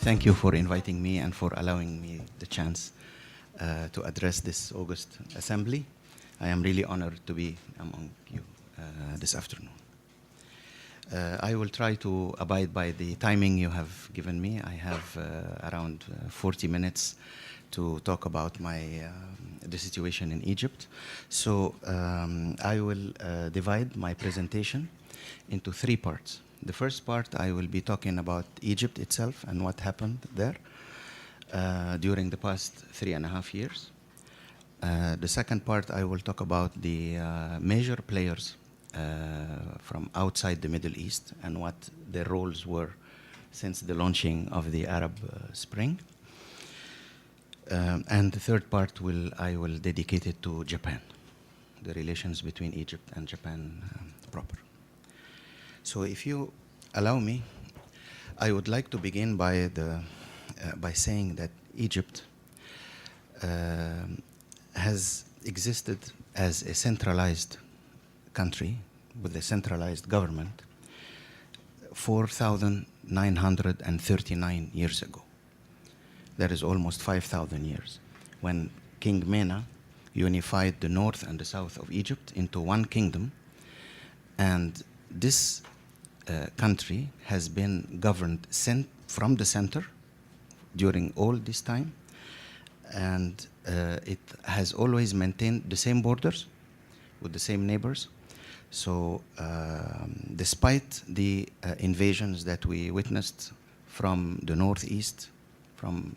Thank you for inviting me and for allowing me the chance to address this August Assembly. I am really honored to be among you this afternoon. I will try to abide by the timing you have given me. I have around 40 minutes to talk about the situation in Egypt. So I will divide my presentation into three parts. The first part, I will be talking about Egypt itself and what happened there during the past 3.5 years. The second part, I will talk about the major players from outside the Middle East and what their roles were since the launching of the Arab Spring. And the third part, I will dedicate it to Japan, the relations between Egypt and Japan proper. So if you allow me, I would like to begin by saying that Egypt has existed as a centralized country with a centralized government 4,939 years ago. That is almost 5,000 years, when King Mena unified the north and the south of Egypt into one kingdom. And this country has been governed from the center during all this time, and it has always maintained the same borders with the same neighbors. So despite the invasions that we witnessed from the northeast, from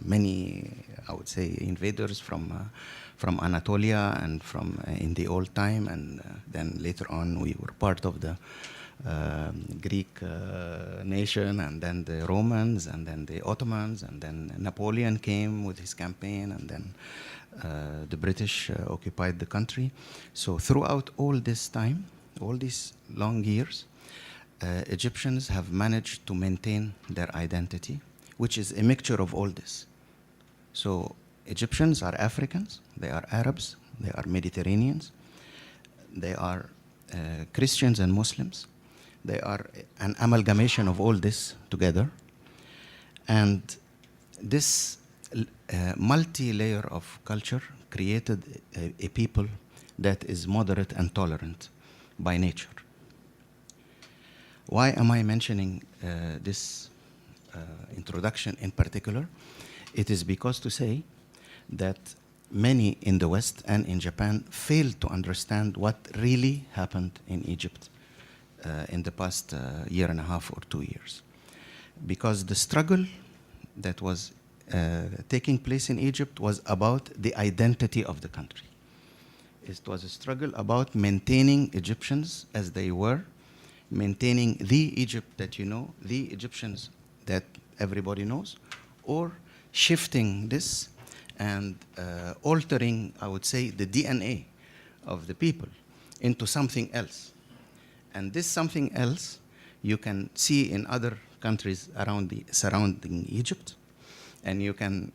many, I would say, invaders from Anatolia and from in the old time, and then later on we were part of the Greek nation, and then the Romans, and then the Ottomans, and then Napoleon came with his campaign, and then the British occupied the country. So throughout all this time, all these long years, Egyptians have managed to maintain their identity, which is a mixture of all this. So Egyptians are Africans, they are Arabs, they are Mediterraneans, they are Christians and Muslims. They are an amalgamation of all this together. And this multi-layer of culture created a people that is moderate and tolerant by nature. Why am I mentioning this introduction in particular? It is because to say that many in the West and in Japan failed to understand what really happened in Egypt in the past year and a half or 2 years. Because the struggle that was taking place in Egypt was about the identity of the country. It was a struggle about maintaining Egyptians as they were, maintaining the Egypt that you know, the Egyptians that everybody knows, or shifting this and altering, I would say, the DNA of the people into something else. And this something else you can see in other countries surrounding Egypt, and you can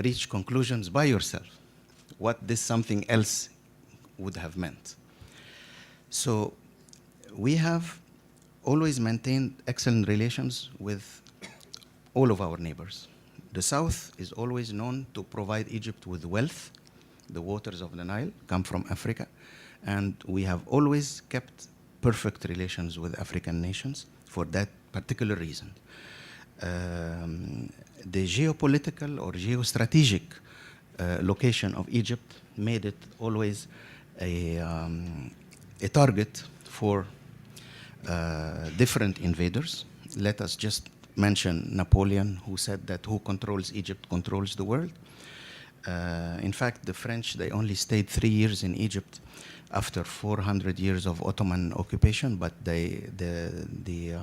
reach conclusions by yourself what this something else would have meant. So we have always maintained excellent relations with all of our neighbors. The South is always known to provide Egypt with wealth. The waters of the Nile come from Africa. And we have always kept perfect relations with African nations for that particular reason. The geopolitical or geostrategic location of Egypt made it always a target for different invaders. Let us just mention Napoleon, who said that who controls Egypt controls the world. In fact, the French, they only stayed 3 years in Egypt after 400 years of Ottoman occupation, but the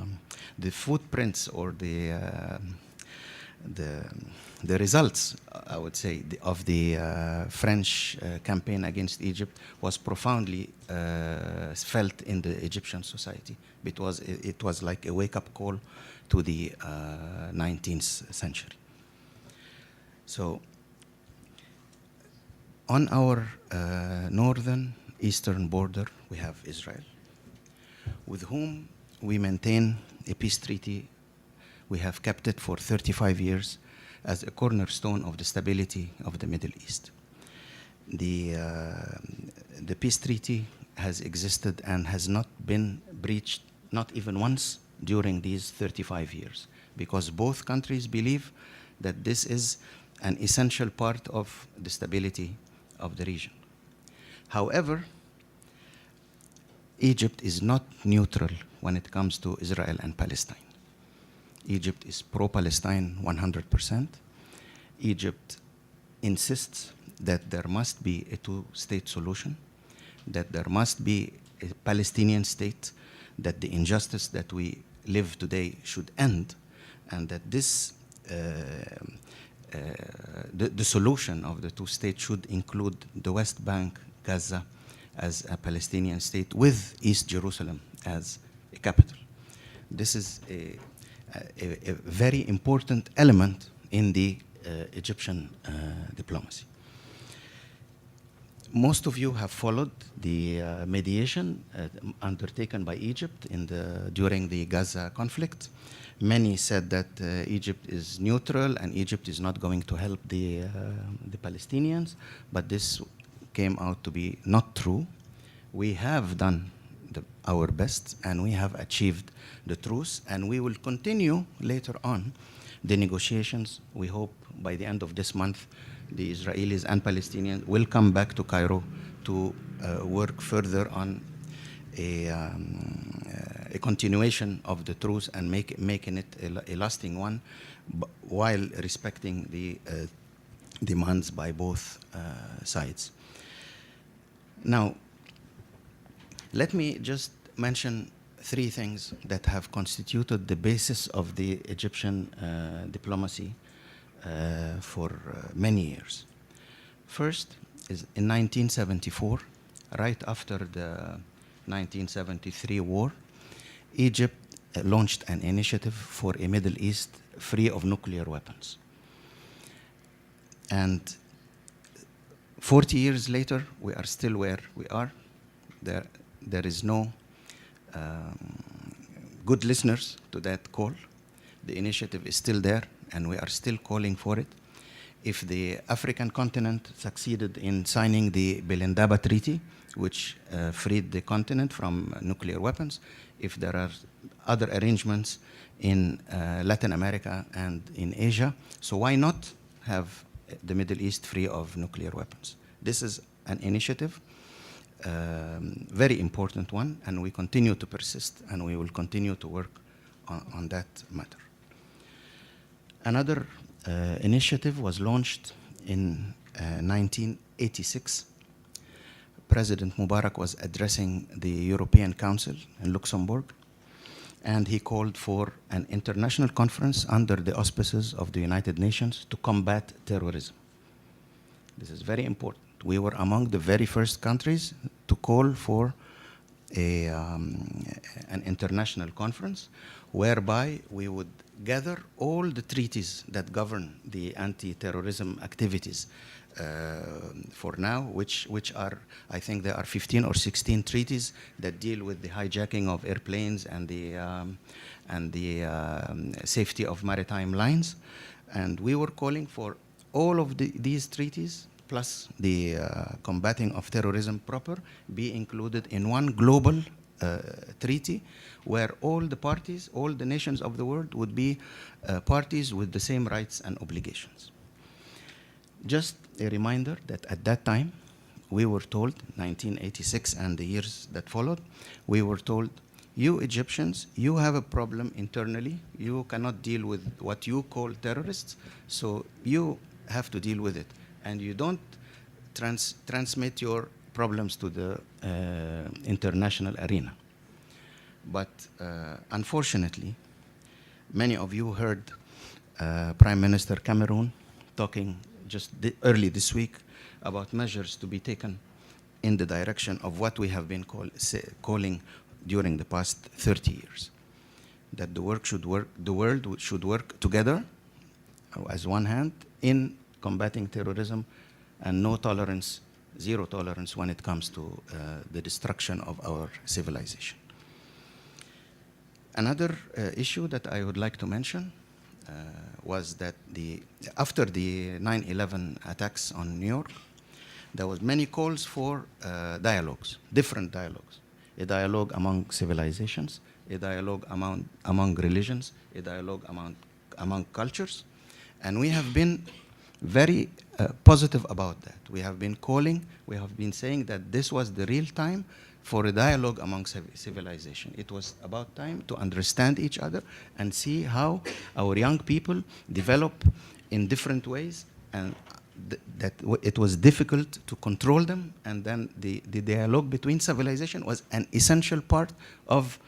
footprints or the results, I would say, of the French campaign against Egypt was profoundly felt in the Egyptian society. It was like a wake-up call to the 19th century. So on our northern eastern border, we have Israel, with whom we maintain a peace treaty we have kept it for 35 years as a cornerstone of the stability of the Middle East. The peace treaty has existed and has not been breached, not even once, during these 35 years, because both countries believe that this is an essential part of the stability of the region. However, Egypt is not neutral when it comes to Israel and Palestine. Egypt is pro-Palestine 100%. Egypt insists that there must be a two-state solution, that there must be a Palestinian state, that the injustice that we live today should end, and that this the solution of the two states should include the West Bank, Gaza, as a Palestinian state with East Jerusalem as a capital. This is a very important element in the Egyptian diplomacy. Most of you have followed the mediation undertaken by Egypt during the Gaza conflict. Many said that Egypt is neutral and Egypt is not going to help the Palestinians, but this came out to be not true. We have done our best and we have achieved the truce, and we will continue later on the negotiations. We hope by the end of this month the Israelis and Palestinians will come back to Cairo to work further on a continuation of the truce and making it a lasting one, while respecting the demands by both sides. Now, let me just mention three things that have constituted the basis of the Egyptian diplomacy for many years. First is in 1974, right after the 1973 war, Egypt launched an initiative for a Middle East free of nuclear weapons. And 40 years later, we are still where we are. There is no good listeners to that call. The initiative is still there, and we are still calling for it. If the African continent succeeded in signing the Belindaba Treaty, which freed the continent from nuclear weapons, if there are other arrangements in Latin America and in Asia, so why not have the Middle East free of nuclear weapons? This is an initiative, very important one, and we continue to persist, and we will continue to work on that matter. Another initiative was launched in 1986. President Mubarak was addressing the European Council in Luxembourg, and he called for an international conference under the auspices of the United Nations to combat terrorism. This is very important. We were among the very first countries to call for an international conference whereby we would gather all the treaties that govern the anti-terrorism activities for now, which are, I think there are 15 or 16 treaties that deal with the hijacking of airplanes and the safety of maritime lines. And we were calling for all of these treaties, plus the combating of terrorism proper, be included in one global treaty where all the parties, all the nations of the world would be parties with the same rights and obligations. Just a reminder that at that time, we were told, 1986 and the years that followed, we were told, you Egyptians, you have a problem internally. You cannot deal with what you call terrorists, so you have to deal with it. And you don't transmit your problems to the international arena. But unfortunately, many of you heard Prime Minister Cameroon talking just early this week about measures to be taken in the direction of what we have been calling during the past 30 years. That the world should work together as one hand in combating terrorism, and no tolerance, zero tolerance when it comes to the destruction of our civilization. Another issue that I would like to mention was that after the 9/11 attacks on New York, there was many calls for dialogues, different dialogues. A dialogue among civilizations, a dialogue among religions, a dialogue among cultures. And we have been very positive about that. We have been calling, we have been saying that this was the real time for a dialogue among civilization. It was about time to understand each other and see how our young people develop in different ways, and that it was difficult to control them, and then the dialogue between civilization was an essential part of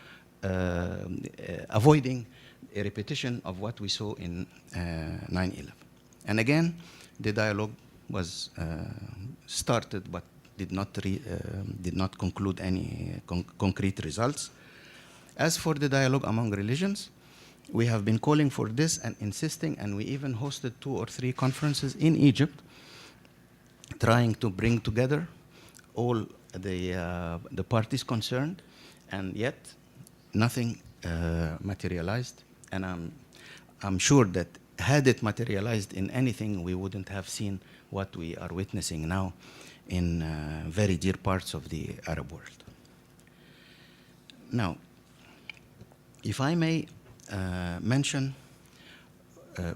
avoiding a repetition of what we saw in 9/11. And again, the dialogue was started, but did not conclude any concrete results. As for the dialogue among religions, we have been calling for this and insisting, and we even hosted 2 or 3 conferences in Egypt, trying to bring together all the parties concerned, and yet nothing materialized. And I'm sure that had it materialized in anything, we wouldn't have seen what we are witnessing now in very dear parts of the Arab world. Now, if I may mention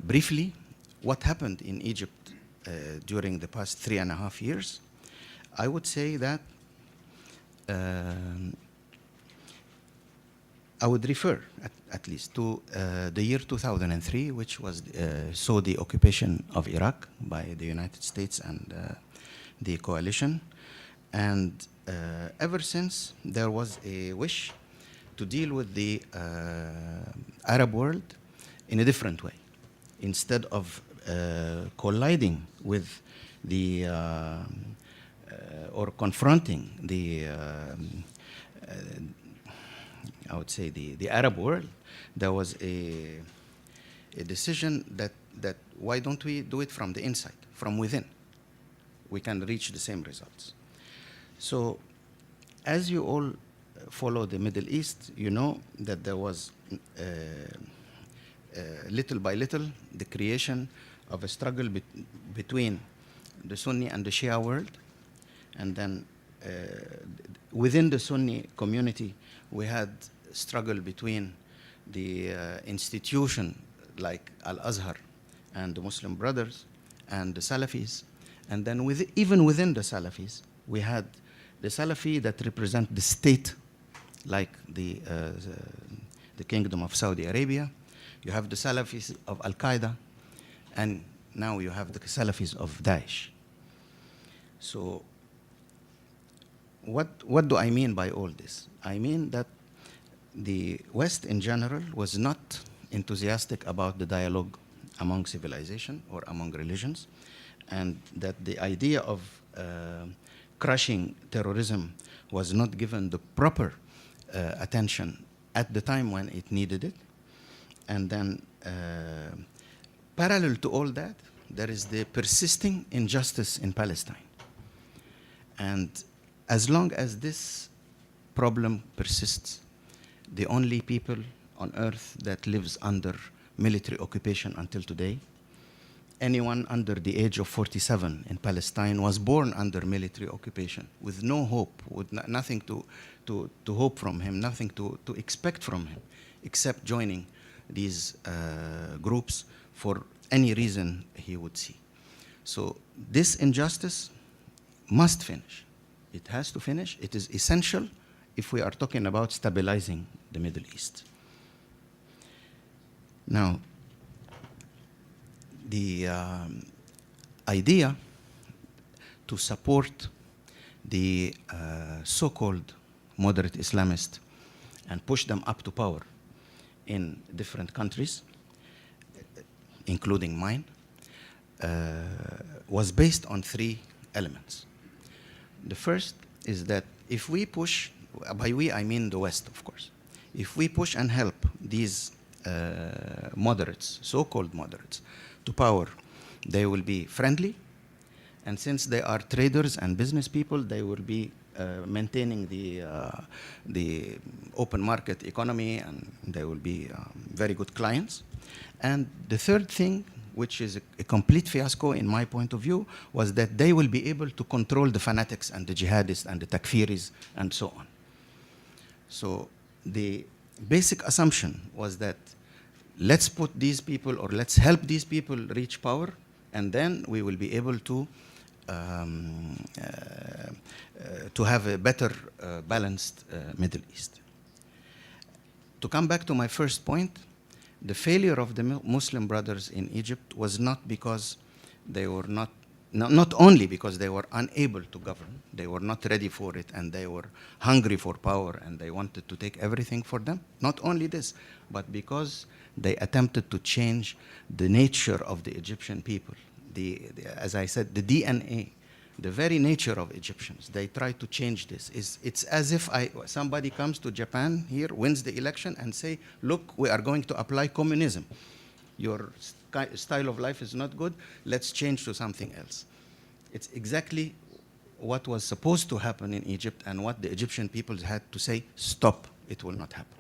briefly what happened in Egypt during the past 3.5 years, I would say that I would refer at least to the year 2003, which was saw the occupation of Iraq by the United States and the coalition. And ever since, there was a wish to deal with the Arab world in a different way. Instead of colliding with the or confronting the I would say the Arab world, there was a decision that why don't we do it from the inside, from within? We can reach the same results. So, as you all follow the Middle East, you know that there was little by little the creation of a struggle between the Sunni and the Shia world, and then within the Sunni community we had struggle between the institution like Al-Azhar and the Muslim Brothers and the Salafis, and then even within the Salafis we had the Salafi that represent the state, like the Kingdom of Saudi Arabia. You have the Salafis of Al-Qaeda, and now you have the Salafis of Daesh. So what do I mean by all this? I mean that the West in general was not enthusiastic about the dialogue among civilization or among religions, and that the idea of crushing terrorism was not given the proper attention at the time when it needed it. And then parallel to all that, there is the persisting injustice in Palestine. And as long as this problem persists, the only people on earth that lives under military occupation until today, anyone under the age of 47 in Palestine was born under military occupation with no hope, with nothing to hope from him, nothing to expect from him, except joining these groups for any reason he would see. So this injustice must finish. It has to finish. It is essential if we are talking about stabilizing the Middle East. Now, the idea to support the so-called moderate Islamists and push them up to power in different countries, including mine, was based on 3 elements. The first is that if we push, by we I mean the West, of course, if we push and help these moderates, so-called moderates, to power, they will be friendly, and since they are traders and business people, they will be maintaining the open market economy, and they will be very good clients. And the third thing, which is a complete fiasco in my point of view, was that they will be able to control the fanatics and the jihadists and the takfiris and so on. So the basic assumption was that let's put these people, or let's help these people reach power, and then we will be able to have a better balanced Middle East. To come back to my first point, the failure of the Muslim brothers in Egypt was not because they were not only because they were unable to govern, they were not ready for it, and they were hungry for power, and they wanted to take everything for them. Not only this, but because they attempted to change the nature of the Egyptian people. As I said, the DNA, the very nature of Egyptians. They try to change this. It's as if somebody comes to Japan here, wins the election, and say, look, we are going to apply communism. Your style of life is not good. Let's change to something else. It's exactly what was supposed to happen in Egypt, and what the Egyptian people had to say, stop, it will not happen.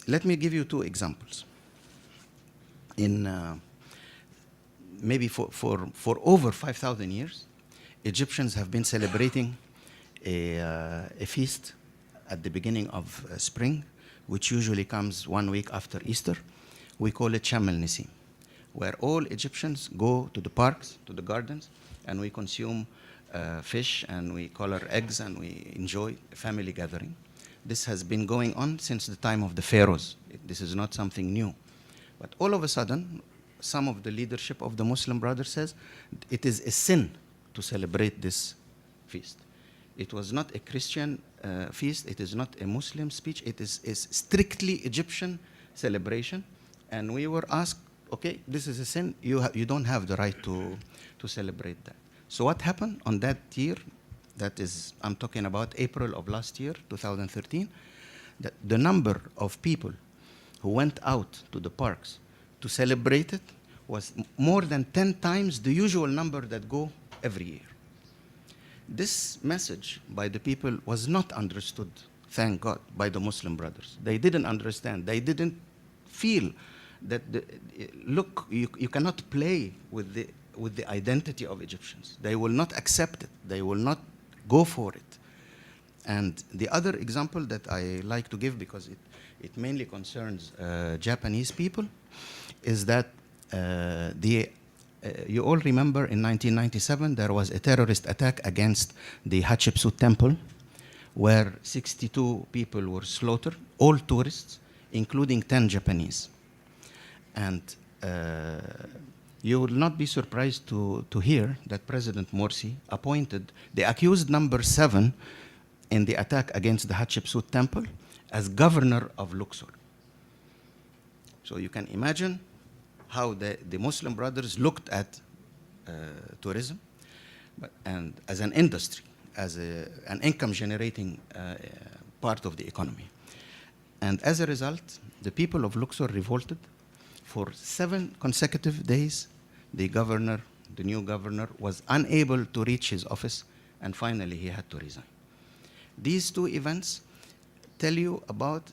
Let me give you two examples. Maybe for over 5,000 years, Egyptians have been celebrating a feast at the beginning of spring, which usually comes 1 week after Easter. We call it Sham el-Nisim, where all Egyptians go to the parks, to the gardens, and we consume fish, and we color eggs, and we enjoy a family gathering. This has been going on since the time of the pharaohs. This is not something new. But all of a sudden, some of the leadership of the Muslim Brothers says it is a sin to celebrate this feast. It was not a Christian feast. It is not a Muslim speech. It is a strictly Egyptian celebration. And we were asked, okay, this is a sin. You don't have the right to celebrate that. So what happened on that year? That is, I'm talking about April of last year, 2013. That the number of people who went out to the parks to celebrate it was more than 10 times the usual number that go every year. This message by the people was not understood, thank God, by the Muslim brothers. They didn't understand. They didn't feel that, look, you cannot play with the identity of Egyptians. They will not accept it. They will not go for it. And the other example that I like to give, because it mainly concerns Japanese people, is that you all remember in 1997 there was a terrorist attack against the Hatshepsut temple, where 62 people were slaughtered, all tourists, including 10 Japanese. And you will not be surprised to hear that President Morsi appointed the accused number 7 in the attack against the Hatshepsut temple as governor of Luxor. So you can imagine how the Muslim brothers looked at tourism and as an industry, as an income-generating part of the economy. And as a result, the people of Luxor revolted. For 7 consecutive days, the new governor, was unable to reach his office, and finally he had to resign. These two events tell you about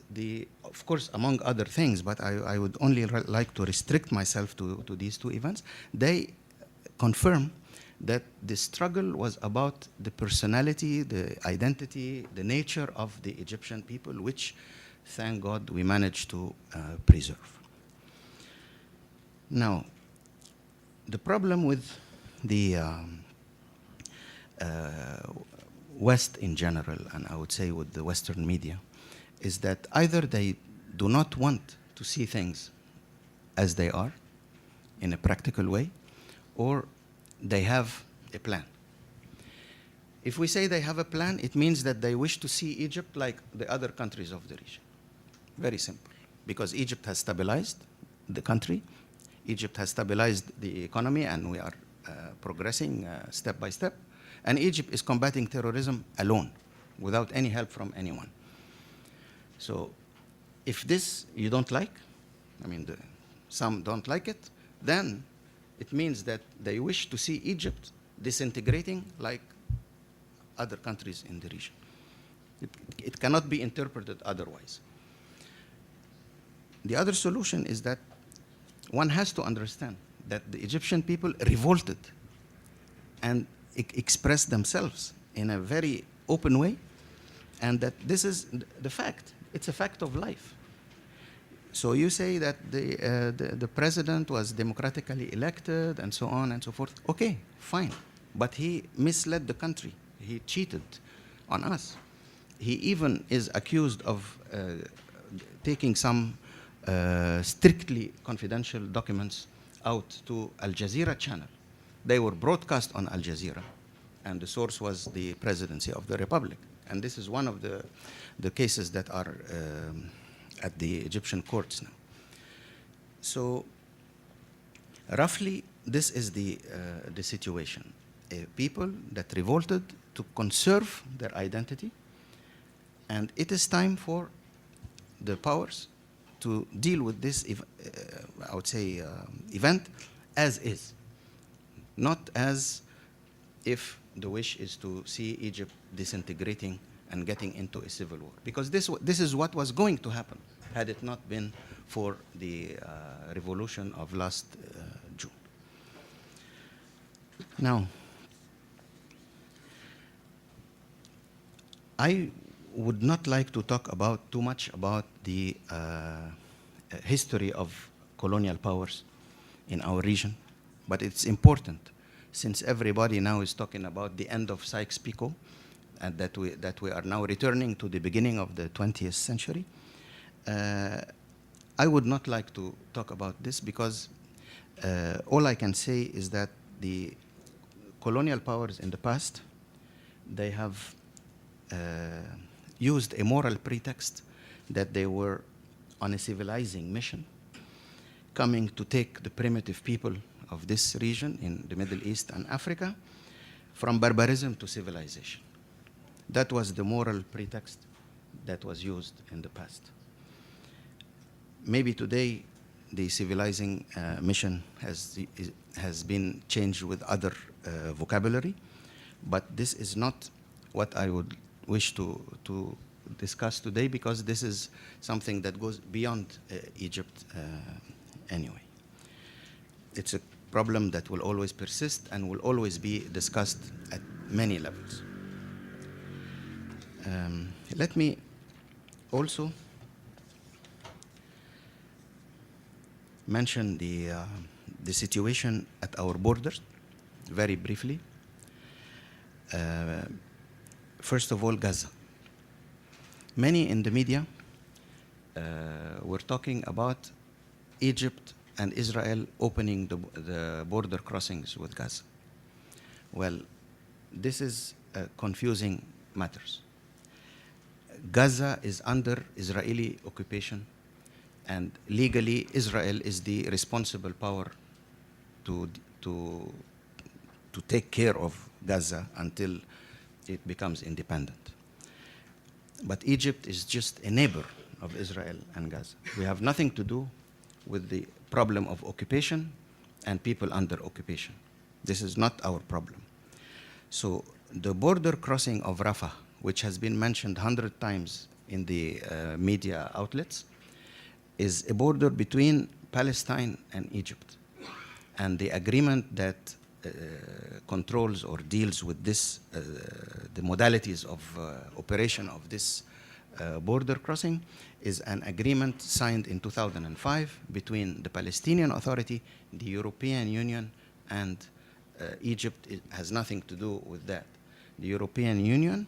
of course, among other things, but I would only like to restrict myself to these two events. They confirm that the struggle was about the personality, the identity, the nature of the Egyptian people, which, thank God, we managed to preserve. Now, the problem with the West in general, and I would say with the Western media, is that either they do not want to see things as they are in a practical way, or they have a plan. If we say they have a plan, it means that they wish to see Egypt like the other countries of the region. Very simple. Because Egypt has stabilized the country, Egypt has stabilized the economy, and we are progressing step by step. And Egypt is combating terrorism alone, without any help from anyone. So if this you don't like, some don't like it, then it means that they wish to see Egypt disintegrating like other countries in the region. It cannot be interpreted otherwise. The other solution is that one has to understand that the Egyptian people revolted and expressed themselves in a very open way, and that this is the fact. It's a fact of life. So you say that the president was democratically elected and so on and so forth. Okay, fine. But he misled the country. He cheated on us. He even is accused of taking some strictly confidential documents out to Al Jazeera channel. They were broadcast on Al Jazeera, and the source was the presidency of the republic. And this is one of the cases that are at the Egyptian courts now. So roughly, this is the situation. People that revolted to conserve their identity, and it is time for the powers to deal with this, I would say, event as is, not as if the wish is to see Egypt disintegrating and getting into a civil war. Because this is what was going to happen had it not been for the revolution of last June. Now, I would not like to talk too much about the history of colonial powers in our region, but it's important since everybody now is talking about the end of Sykes-Picot and that we are now returning to the beginning of the 20th century. I would not like to talk about this because all I can say is that the colonial powers in the past, they have used a moral pretext that they were on a civilizing mission, coming to take the primitive people of this region in the Middle East and Africa from barbarism to civilization. That was the moral pretext that was used in the past. Maybe today the civilizing mission has been changed with other vocabulary, but this is not what I would wish to discuss today, because this is something that goes beyond Egypt anyway. It's a problem that will always persist and will always be discussed at many levels. Let me also mention the situation at our borders very briefly. First of all, Gaza. Many in the media were talking about Egypt and Israel opening the border crossings with Gaza. Well, this is confusing matters. Gaza is under Israeli occupation, and legally Israel is the responsible power to take care of Gaza until it becomes independent. But Egypt is just a neighbor of Israel and Gaza. We have nothing to do with the problem of occupation and people under occupation. This is not our problem. So the border crossing of Rafah, which has been mentioned 100 times in the media outlets, is a border between Palestine and Egypt. And the agreement that controls or deals with this, the modalities of operation of this border crossing, is an agreement signed in 2005 between the Palestinian Authority, the European Union, and Egypt. It has nothing to do with that. The European Union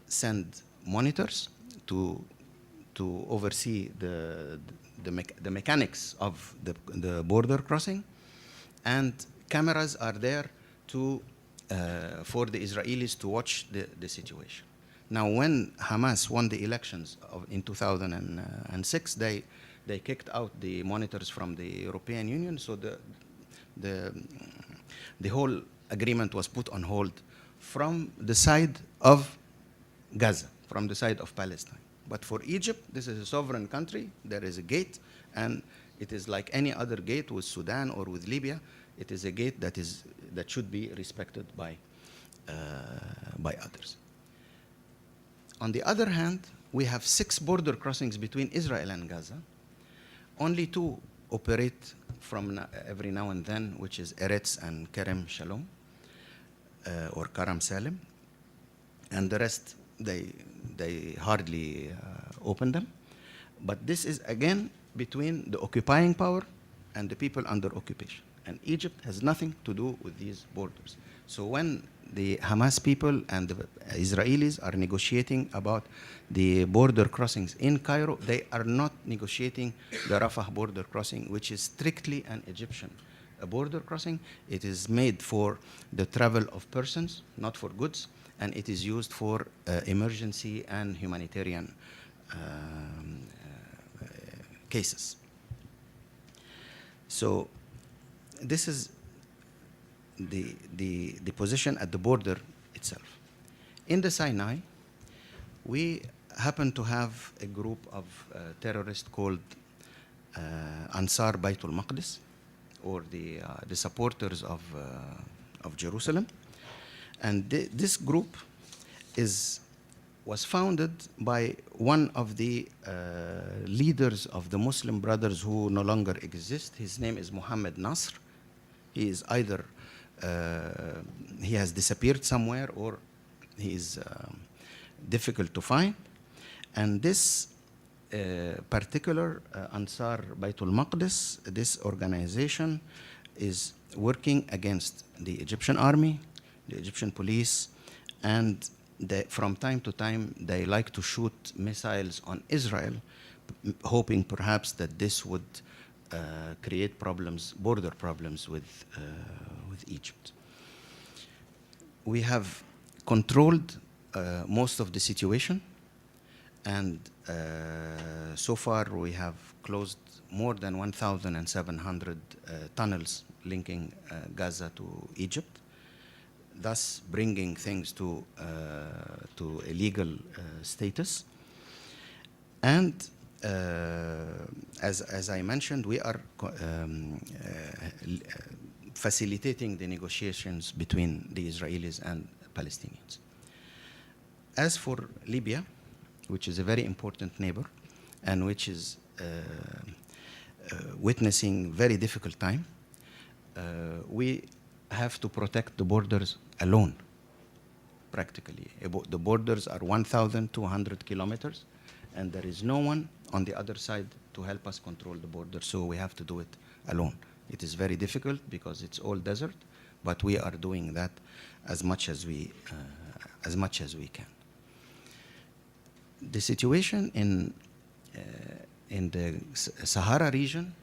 sent monitors to oversee the mechanics of the border crossing, and cameras are there for the Israelis to watch the situation. Now, when Hamas won the elections in 2006, they kicked out the monitors from the European Union, so the whole agreement was put on hold from the side of Gaza, from the side of Palestine. But for Egypt, this is a sovereign country. There is a gate, and it is like any other gate with Sudan or with Libya. It is a gate that should be respected by others. On the other hand, we have 6 border crossings between Israel and Gaza. Only 2 operate from every now and then, which is Eretz and Kerem Shalom, or Karam Salim, and the rest, they hardly open them. But this is again between the occupying power and the people under occupation. And Egypt has nothing to do with these borders. So when the Hamas people and the Israelis are negotiating about the border crossings in Cairo, they are not negotiating the Rafah border crossing, which is strictly an Egyptian border crossing. It is made for the travel of persons, not for goods, and it is used for emergency and humanitarian cases. So this is the position at the border itself. In the Sinai, we happen to have a group of terrorists called Ansar Baytul Maqdis, or the supporters of Jerusalem. And this group was founded by one of the leaders of the Muslim Brothers who no longer exist. His name is Muhammad Nasr. He is either, he has disappeared somewhere, or he is difficult to find. And this particular Ansar Baytul Maqdis, this organization is working against the Egyptian army, the Egyptian police, and from time to time they like to shoot missiles on Israel, hoping perhaps that this would create problems, border problems with Egypt. We have controlled most of the situation, and so far we have closed more than 1,700 tunnels linking Gaza to Egypt, thus bringing things to a legal status. And as I mentioned, we are facilitating the negotiations between the Israelis and Palestinians. As for Libya, which is a very important neighbor and which is witnessing very difficult time, we have to protect the borders alone, practically. The borders are 1,200 kilometers, and there is no one on the other side to help us control the border, so we have to do it alone. It is very difficult because it's all desert, but we are doing that as much as we can. The situation in the Sahara region,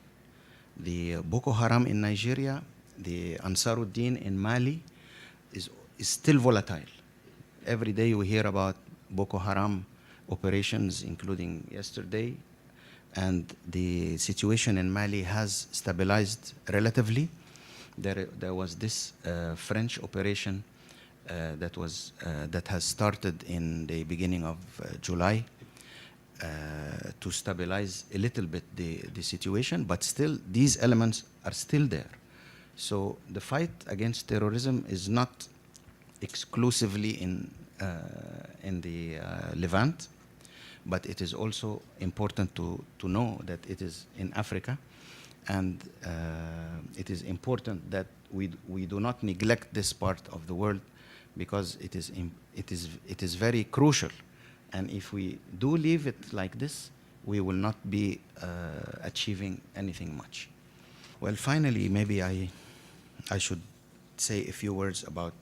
the Boko Haram in Nigeria, the Ansaruddin in Mali is still volatile. Every day we hear about Boko Haram operations, including yesterday, and the situation in Mali has stabilized relatively. There was this French operation that has started in the beginning of July to stabilize a little bit the situation, but still these elements are still there. So the fight against terrorism is not exclusively in the Levant, but it is also important to know that it is in Africa, and it is important that we do not neglect this part of the world, because it is very crucial. And if we do leave it like this, we will not be achieving anything much. Well, finally, maybe I should say a few words about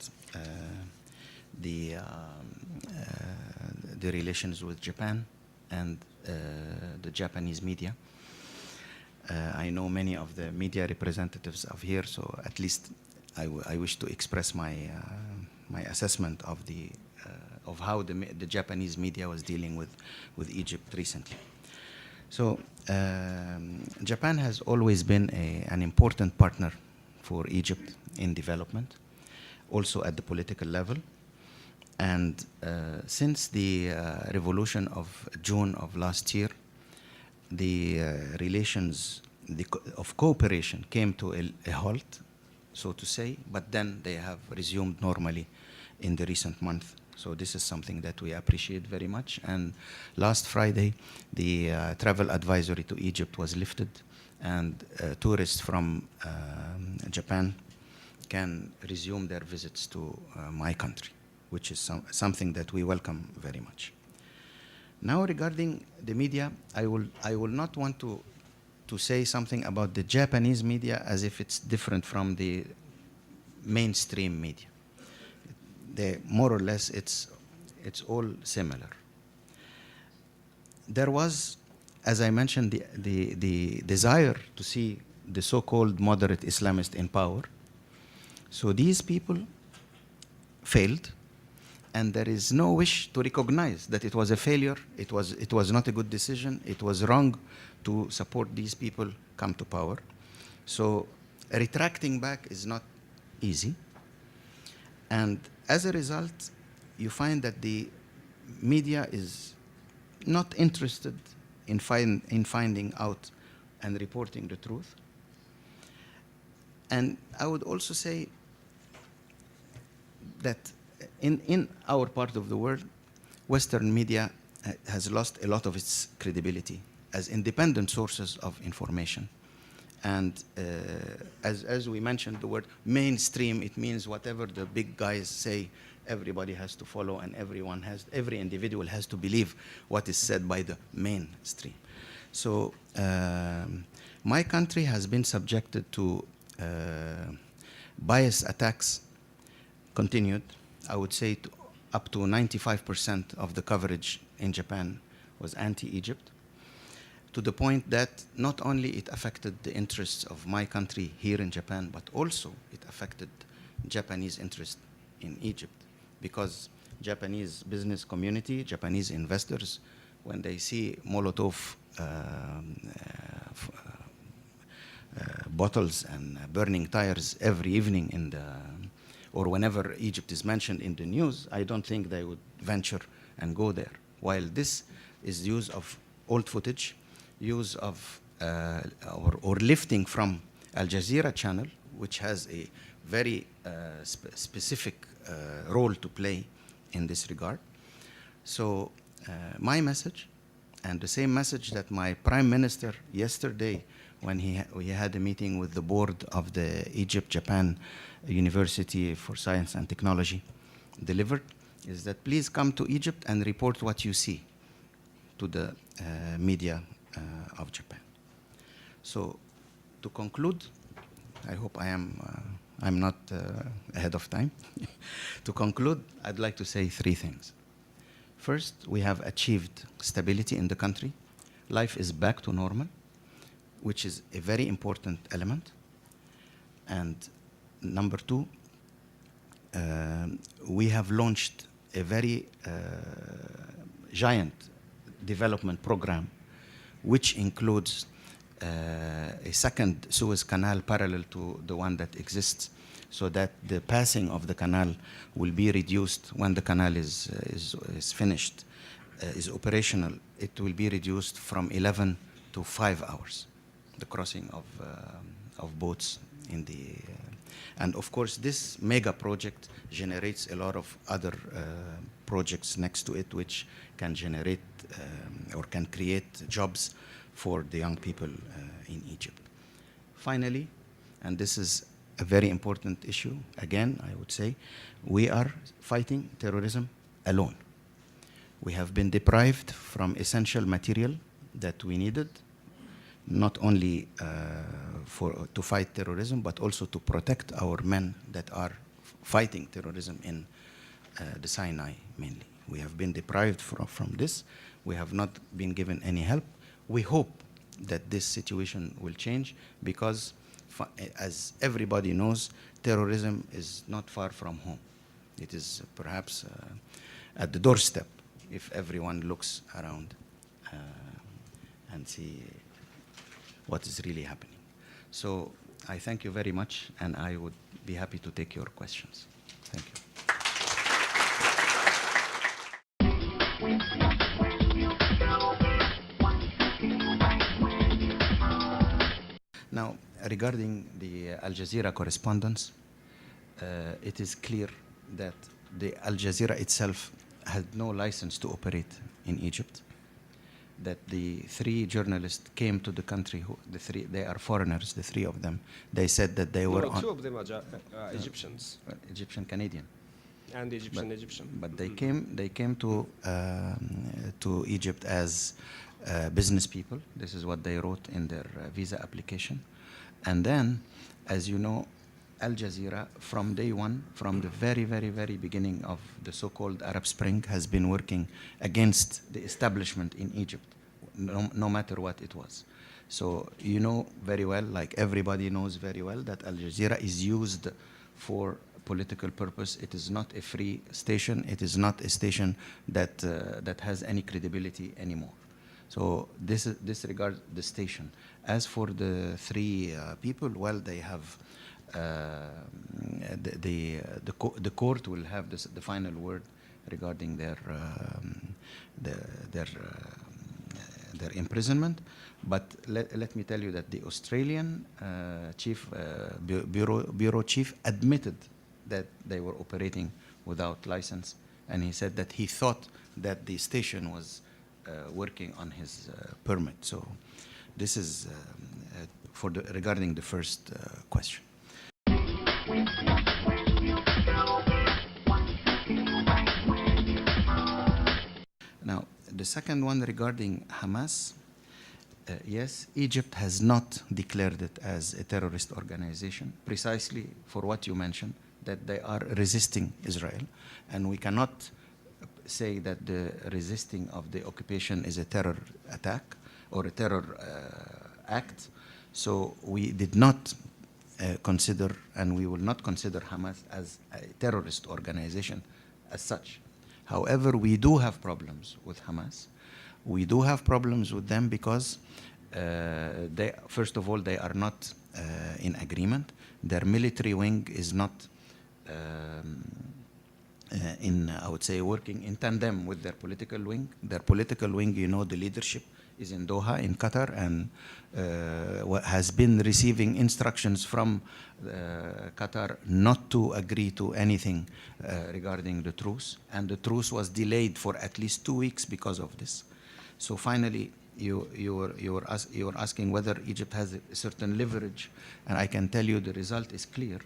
the relations with Japan and the Japanese media. I know many of the media representatives of here, so at least I wish to express my assessment of how the Japanese media was dealing with Egypt recently. So Japan has always been an important partner for Egypt in development, also at the political level. And since the revolution of June of last year, the relations of cooperation came to a halt, so to say, but then they have resumed normally in the recent month. So this is something that we appreciate very much. And last Friday, the travel advisory to Egypt was lifted, and tourists from Japan can resume their visits to my country, which is something that we welcome very much. Now, regarding the media, I will not want to say something about the Japanese media as if it's different from the mainstream media. More or less, it's all similar. There was, as I mentioned, the desire to see the so-called moderate Islamists in power. So these people failed, and there is no wish to recognize that it was a failure, it was not a good decision, it was wrong to support these people come to power. So retracting back is not easy. And as a result, you find that the media is not interested in finding out and reporting the truth. And I would also say that in our part of the world, Western media has lost a lot of its credibility as independent sources of information. And as we mentioned the word mainstream, it means whatever the big guys say, everybody has to follow, and every individual has to believe what is said by the mainstream. So my country has been subjected to bias attacks continued. I would say up to 95% of the coverage in Japan was anti-Egypt, to the point that not only it affected the interests of my country here in Japan, but also it affected Japanese interest in Egypt, because Japanese business community, Japanese investors, when they see Molotov bottles and burning tires every evening or whenever Egypt is mentioned in the news, I don't think they would venture and go there. While this is use of old footage, use of or lifting from Al Jazeera channel, which has a very specific role to play in this regard. So my message, and the same message that my Prime Minister yesterday, when we had a meeting with the board of the Egypt-Japan University for Science and Technology, delivered, is that please come to Egypt and report what you see to the media of Japan. So to conclude, I hope I'm not ahead of time. To conclude, I'd like to say three things. First, we have achieved stability in the country. Life is back to normal, which is a very important element. And number two, we have launched a very giant development program, which includes a second Suez Canal parallel to the one that exists, so that the passing of the canal will be reduced when the canal is finished, is operational. It will be reduced from 11 to 5 hours, the crossing of boats in the... and of course, this mega project generates a lot of other projects next to it, which can generate or can create jobs for the young people in Egypt. Finally, and this is a very important issue, again, I would say, we are fighting terrorism alone. We have been deprived from essential material that we needed, not only to fight terrorism, but also to protect our men that are fighting terrorism in the Sinai mainly. We have been deprived from this. We have not been given any help. We hope that this situation will change, because as everybody knows, terrorism is not far from home. It is perhaps at the doorstep if everyone looks around and see what is really happening. So I thank you very much, and I would be happy to take your questions. Thank you. Now, regarding the Al Jazeera correspondence, it is clear that the Al Jazeera itself had no license to operate in Egypt. that the three journalists came to the country. They are foreigners, the three of them. They said that they were two of them are Egyptians. Egyptian Canadian. And Egyptian. But they came to Egypt as business people. This is what they wrote in their visa application. And then, as you know, Al Jazeera, from day one, from the very, very, very beginning of the so-called Arab Spring, has been working against the establishment in Egypt, no matter what it was. So you know very well, like everybody knows very well, that Al Jazeera is used for political purpose. It is not a free station. It is not a station that has any credibility anymore. So this regards the station. As for the three people, well, they have the court will have the final word regarding their imprisonment. But let me tell you that the Australian bureau chief admitted that they were operating without license, and he said that he thought that the station was working on his permit. So this is regarding the first question. Now, the second one regarding Hamas, yes, Egypt has not declared it as a terrorist organization, precisely for what you mentioned, that they are resisting Israel, and we cannot say that the resisting of the occupation is a terror attack or a terror act. So we did not consider, and we will not consider Hamas as a terrorist organization as such. However, we do have problems with Hamas. We do have problems with them because first of all, they are not in agreement. Their military wing is not I would say, working in tandem with their political wing. Their political wing, you know, the leadership is in Doha, in Qatar, and has been receiving instructions from Qatar not to agree to anything regarding the truce. And the truce was delayed for at least 2 weeks because of this. So finally, you were asking whether Egypt has a certain leverage, and I can tell you the result is clear,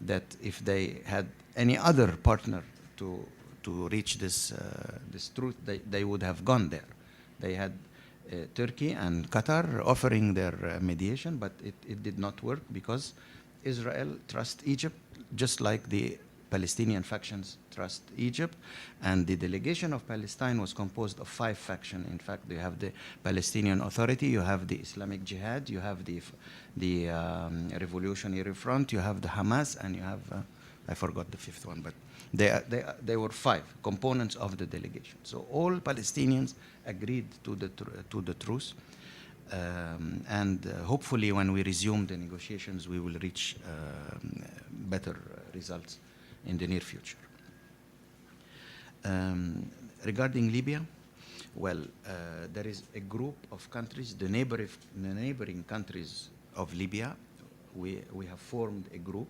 that if they had any other partner to reach this truth, they would have gone there. They had Turkey and Qatar offering their mediation, but it did not work because Israel trusts Egypt just like the Palestinian factions trust Egypt, and the delegation of Palestine was composed of 5 factions. In fact, you have the Palestinian Authority, you have the Islamic Jihad, you have the Revolutionary Front, you have the Hamas, and you have I forgot the 5th one, but they were 5 components of the delegation. So all Palestinians agreed to the truce, and hopefully when we resume the negotiations, we will reach better results in the near future. Regarding Libya, well, there is a group of countries, the neighboring countries of Libya. We have formed a group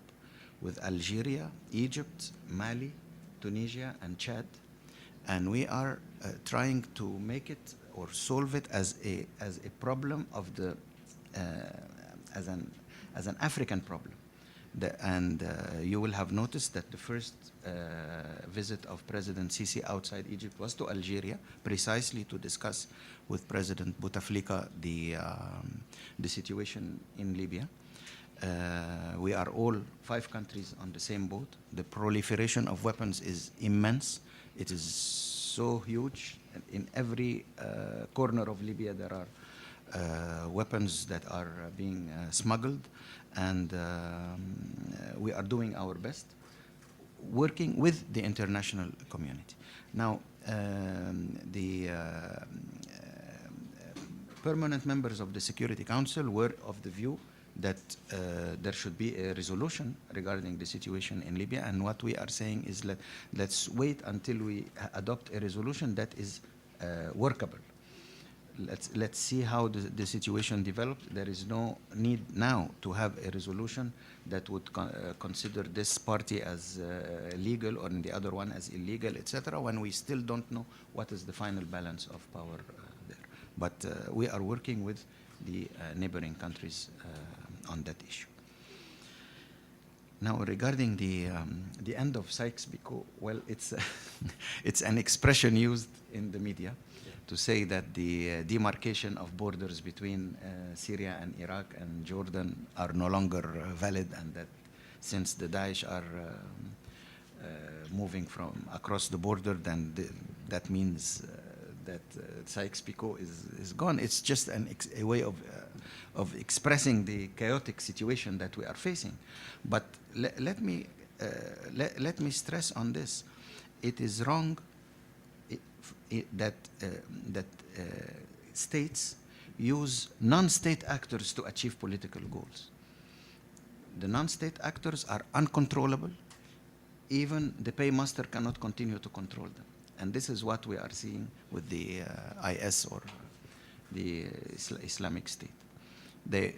with Algeria, Egypt, Mali, Tunisia, and Chad, and we are trying to make it or solve it as a problem of the as an African problem. You will have noticed that the first visit of President Sisi outside Egypt was to Algeria, precisely to discuss with President Bouteflika the situation in Libya. We are all 5 countries on the same boat. The proliferation of weapons is immense. It is so huge. In every corner of Libya, there are weapons that are being smuggled, and we are doing our best, working with the international community. Now, the permanent members of the Security Council were of the view that there should be a resolution regarding the situation in Libya, and what we are saying is let's wait until we adopt a resolution that is workable. Let's see how the situation develops. There is no need now to have a resolution that would consider this party as legal or the other one as illegal, etc., when we still don't know what is the final balance of power there. But we are working with the neighboring countries on that issue. Now, regarding the end of Sykes-Picot, well, it's it's an expression used in the media to say that the demarcation of borders between Syria and Iraq and Jordan are no longer valid, and that since the Daesh are moving from across the border, then that means that Sykes-Picot is gone. It's just a way of expressing the chaotic situation that we are facing. But let me stress on this: it is wrong that states use non-state actors to achieve political goals. The non-state actors are uncontrollable. Even the paymaster cannot continue to control them. And this is what we are seeing with the IS or the Islamic State. They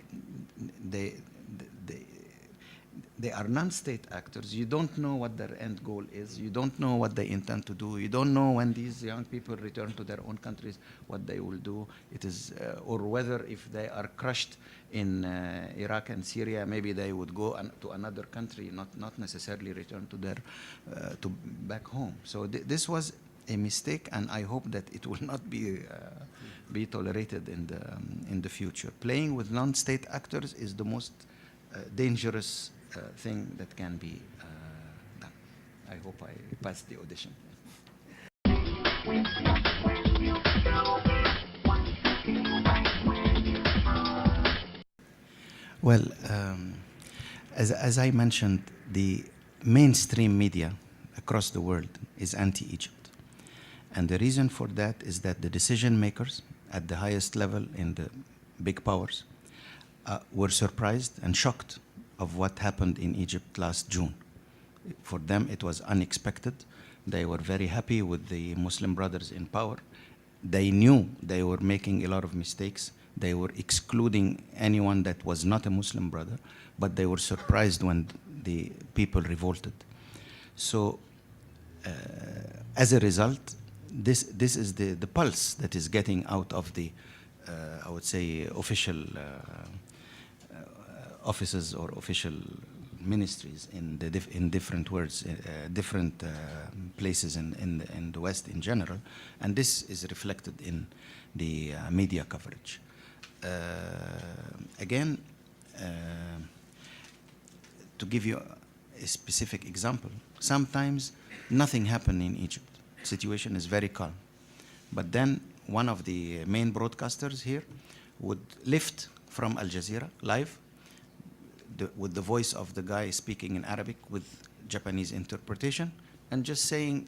are non-state actors. You don't know what their end goal is. You don't know what they intend to do. You don't know when these young people return to their own countries what they will do. It is, or whether if they are crushed in Iraq and Syria, maybe they would go to another country, not necessarily return to their back home. So this was a mistake, and I hope that it will not be tolerated in the future. Playing with non-state actors is the most dangerous thing that can be done. I hope I passed the audition. Well, as I mentioned, the mainstream media across the world is anti-Egypt. And the reason for that is that the decision makers at the highest level in the big powers were surprised and shocked of what happened in Egypt last June. For them, it was unexpected. They were very happy with the Muslim Brothers in power. They knew they were making a lot of mistakes. They were excluding anyone that was not a Muslim brother, but they were surprised when the people revolted. So, as a result, this is the pulse that is getting out of the, I would say, official offices or official ministries in different words, different places in the West in general, and this is reflected in the media coverage. Again, to give you a specific example, sometimes nothing happened in Egypt. Situation is very calm. But then one of the main broadcasters here would lift from Al Jazeera live with the voice of the guy speaking in Arabic with Japanese interpretation and just saying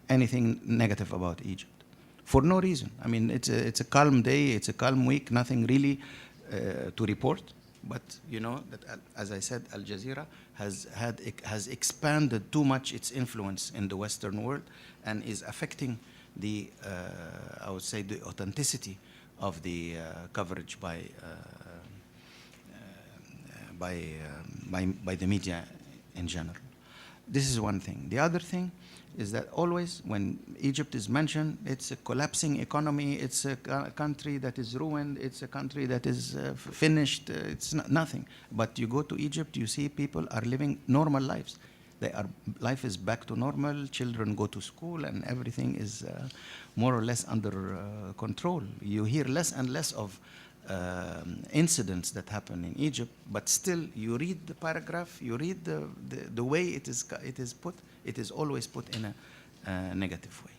anything negative about Egypt for no reason. I mean, it's a calm day, it's a calm week, nothing really to report. But you know that, as I said, Al Jazeera has expanded too much its influence in the Western world and is affecting the, I would say, the authenticity of the coverage by the media in general. This is one thing. The other thing is that always when Egypt is mentioned, it's a collapsing economy, it's a country that is ruined, it's a country that is finished, it's nothing. But you go to Egypt, you see people are living normal lives. Life is back to normal, children go to school, and everything is more or less under control. You hear less and less of incidents that happen in Egypt, but still you read the paragraph, you read the way it is put, it is always put in a negative way.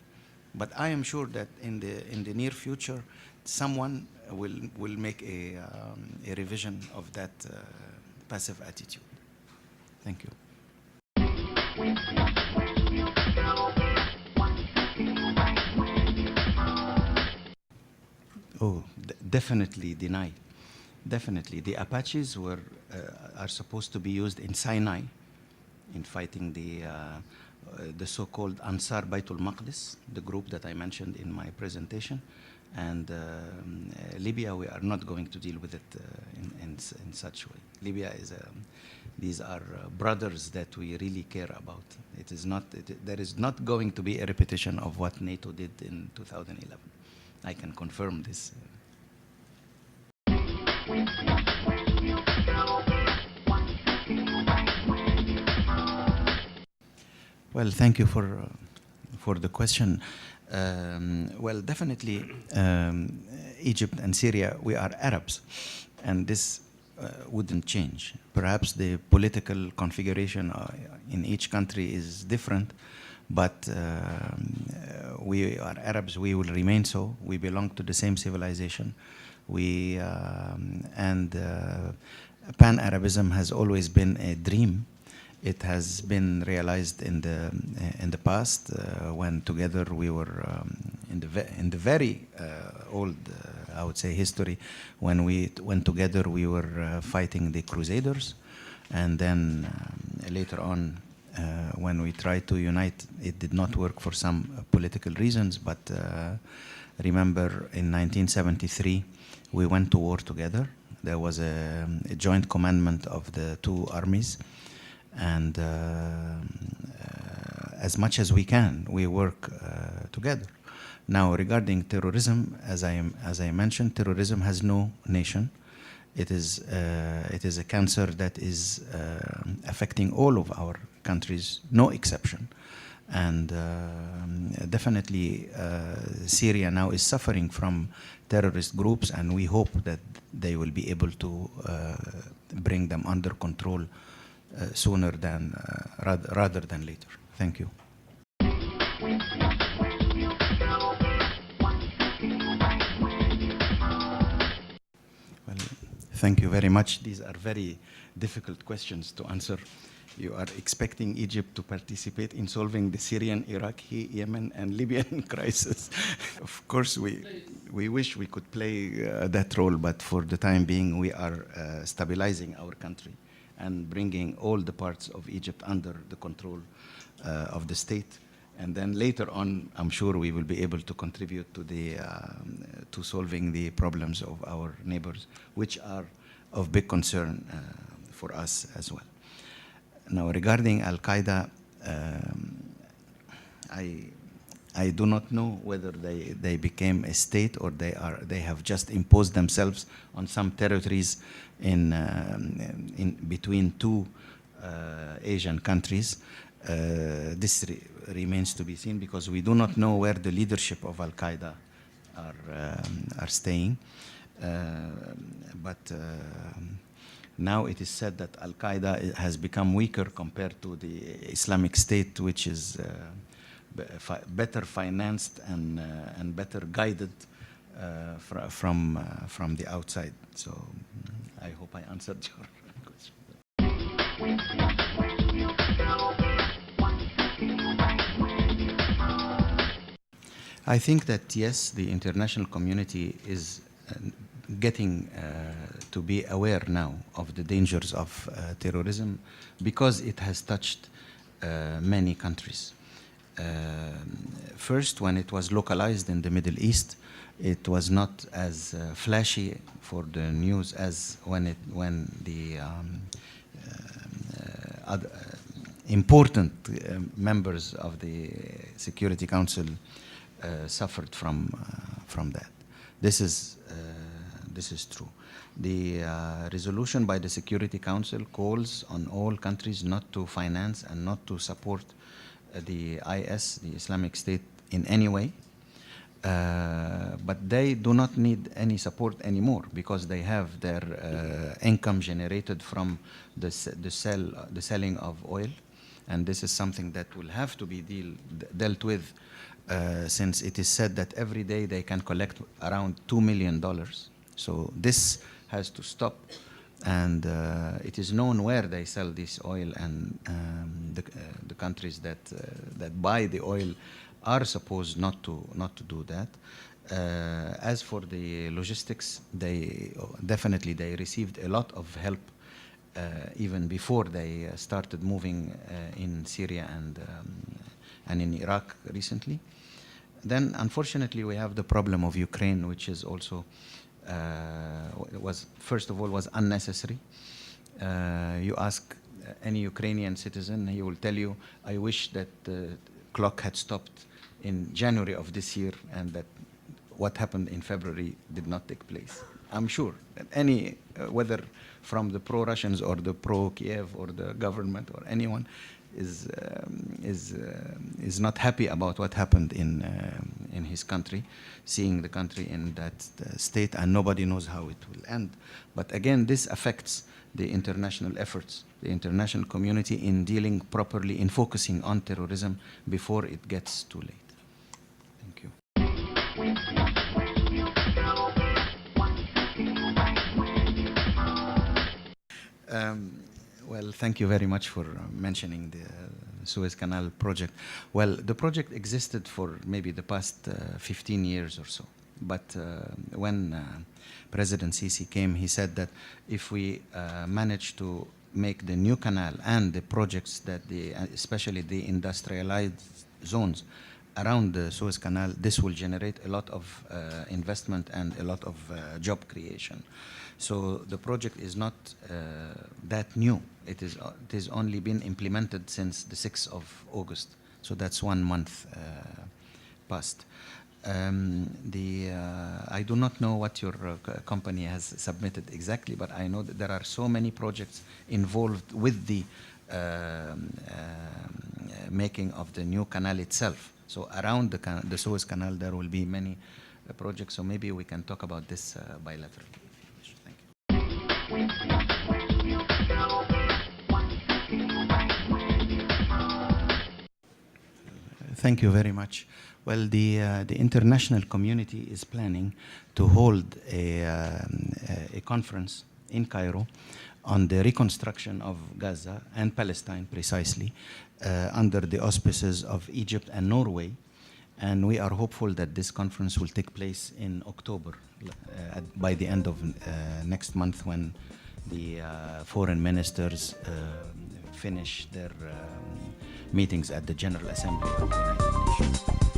But I am sure that in the near future, someone will make a revision of that passive attitude. Thank you. Oh, definitely deny. Definitely. The Apaches are supposed to be used in Sinai in fighting the so-called Ansar Baitul Maqdis, the group that I mentioned in my presentation. And Libya, we are not going to deal with it in such way. Libya is these are brothers that we really care about. There is not going to be a repetition of what NATO did in 2011. I can confirm this. Well, thank you for the question. Well, definitely, Egypt and Syria, we are Arabs, and this wouldn't change. Perhaps the political configuration in each country is different, but we are Arabs, we will remain so. We belong to the same civilization. Pan-Arabism has always been a dream. It has been realized in the past when together we were in the very old, I would say, history, when together we were fighting the Crusaders, and then later on when we tried to unite, it did not work for some political reasons. But remember, in 1973, we went to war together. There was a joint commandment of the two armies. And as much as we can, we work together. Now, regarding terrorism, as I mentioned, terrorism has no nation. It is a cancer that is affecting all of our countries, no exception. And definitely, Syria now is suffering from terrorist groups, and we hope that they will be able to bring them under control sooner than rather than later. Thank you. Well, thank you very much. These are very difficult questions to answer. You are expecting Egypt to participate in solving the Syrian, Iraqi, Yemen, and Libyan crisis. Of course, we wish we could play that role, but for the time being, we are stabilizing our country and bringing all the parts of Egypt under the control of the state. And then later on, I'm sure we will be able to contribute to solving the problems of our neighbors, which are of big concern for us as well. Now, regarding Al-Qaeda, I do not know whether they became a state or they have just imposed themselves on some territories in between two Asian countries. This remains to be seen, because we do not know where the leadership of Al-Qaeda are staying. But now it is said that Al-Qaeda has become weaker compared to the Islamic State, which is better financed and better guided from the outside. So I hope I answered your question. I think that yes, the international community is getting to be aware now of the dangers of terrorism, because it has touched many countries. First, when it was localized in the Middle East, it was not as flashy for the news as when the other important members of the Security Council suffered from that. This is true. The resolution by the Security Council calls on all countries not to finance and not to support the IS, the Islamic State, in any way. But they do not need any support anymore, because they have their income generated from the selling of oil, and this is something that will have to be dealt with, since it is said that every day they can collect around $2 million. So this has to stop, and it is known where they sell this oil, and the countries that buy the oil are supposed not to do that. As for the logistics, they received a lot of help even before they started moving in Syria and in Iraq recently. Then, unfortunately, we have the problem of Ukraine, which is also first of all was unnecessary. You ask any Ukrainian citizen, he will tell you, "I wish that the clock had stopped in January of this year, and that what happened in February did not take place. I'm sure that any, whether from the pro-Russians or the pro-Kiev or the government or anyone, is not happy about what happened in his country, seeing the country in that state, and nobody knows how it will end. But again, this affects the international efforts, the international community in dealing properly, in focusing on terrorism before it gets too late. Thank you. Well, thank you very much for mentioning the Suez Canal project. Well, the project existed for maybe the past 15 years or so. But when President Sisi came, he said that if we manage to make the new canal and the projects that especially the industrialized zones around the Suez Canal, this will generate a lot of investment and a lot of job creation. So the project is not that new. It is only been implemented since the 6th of August. So that's 1 month past. I do not know what your company has submitted exactly, but I know that there are so many projects involved with the making of the new canal itself. So around the Suez Canal, there will be many projects. So maybe we can talk about this bilaterally. Thank you. Thank you very much. Well, the international community is planning to hold a conference in Cairo on the reconstruction of Gaza and Palestine precisely under the auspices of Egypt and Norway. And we are hopeful that this conference will take place in October, by the end of next month, when the foreign ministers finish their meetings at the General Assembly of the United Nations.